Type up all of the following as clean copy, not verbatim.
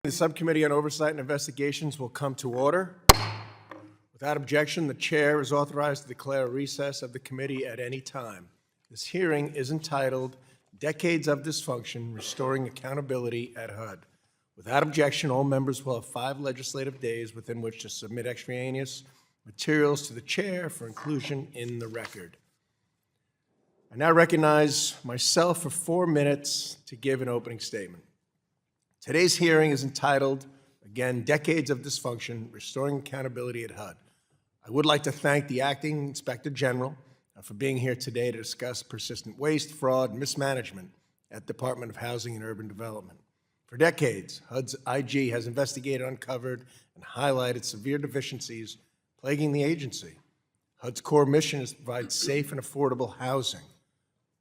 The Subcommittee on Oversight and Investigations will come to order. Without objection, the chair is authorized to declare a recess of the committee at any time. This hearing is entitled Decades of Dysfunction, Restoring Accountability at HUD. Without objection, all members will have 5 legislative days within which to submit extraneous materials to the chair for inclusion in the record. I now recognize myself for 4 minutes to give an opening statement. Today's hearing is entitled, again, Decades of Dysfunction, Restoring Accountability at HUD. I would like to thank the Acting Inspector General for being here today to discuss persistent waste, fraud, and mismanagement at the Department of Housing and Urban Development. For decades, HUD's IG has investigated, uncovered, and highlighted severe deficiencies plaguing the agency. HUD's core mission is to provide safe and affordable housing,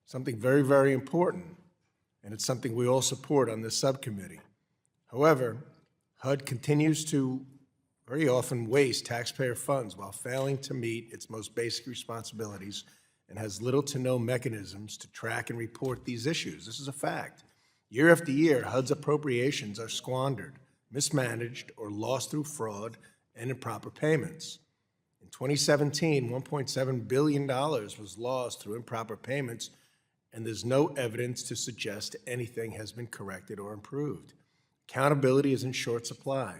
something very, very important, and it's something we all support on this subcommittee. However, HUD continues to very often waste taxpayer funds while failing to meet its most basic responsibilities and has little to no mechanisms to track and report these issues. This is a fact. Year after year, HUD's appropriations are squandered, mismanaged, or lost through fraud and improper payments. In 2017, $1.7 billion was lost through improper payments, and there's no evidence to suggest anything has been corrected or improved. Accountability is in short supply,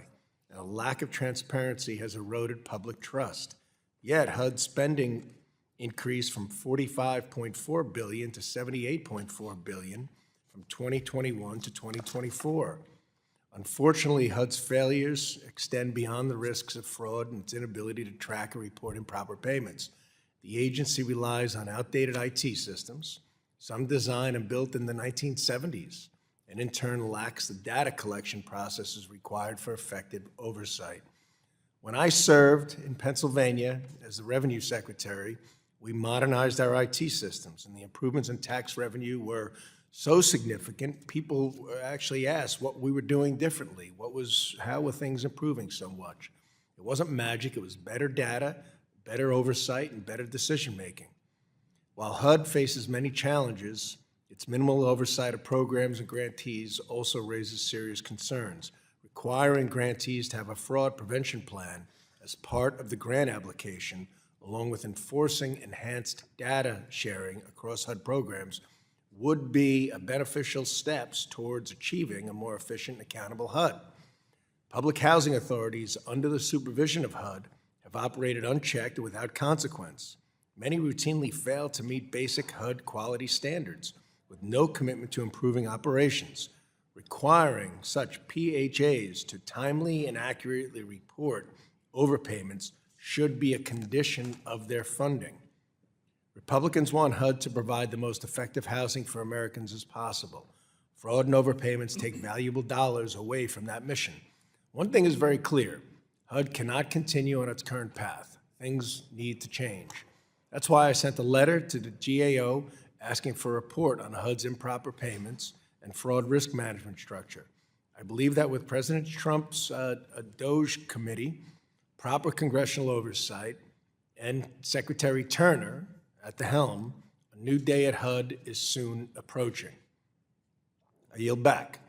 and a lack of transparency has eroded public trust. Yet HUD spending increased from $45.4 billion to $78.4 billion from 2021 to 2024. Unfortunately, HUD's failures extend beyond the risks of fraud and its inability to track and report improper payments. The agency relies on outdated IT systems, some designed and built in the 1970s, and in turn lacks the data collection processes required for effective oversight. When I served in Pennsylvania as the Revenue Secretary, we modernized our IT systems, and the improvements in tax revenue were so significant, people actually asked what we were doing differently. How were things improving so much? It wasn't magic, it was better data, better oversight, and better decision-making. While HUD faces many challenges, its minimal oversight of programs and grantees also raises serious concerns. Requiring grantees to have a fraud prevention plan as part of the grant application, along with enforcing enhanced data sharing across HUD programs, would be a beneficial steps towards achieving a more efficient and accountable HUD. Public housing authorities under the supervision of HUD have operated unchecked and without consequence. Many routinely fail to meet basic HUD quality standards with no commitment to improving operations. Requiring such PHAs to timely and accurately report overpayments should be a condition of their funding. Republicans want HUD to provide the most effective housing for Americans as possible. Fraud and overpayments take valuable dollars away from that mission. One thing is very clear: HUD cannot continue on its current path. Things need to change. That's why I sent a letter to the GAO asking for a report on HUD's improper payments and fraud risk management structure. I believe that with President Trump's DOGE committee, proper congressional oversight, and Secretary Turner at the helm, a new day at HUD is soon approaching. I yield back.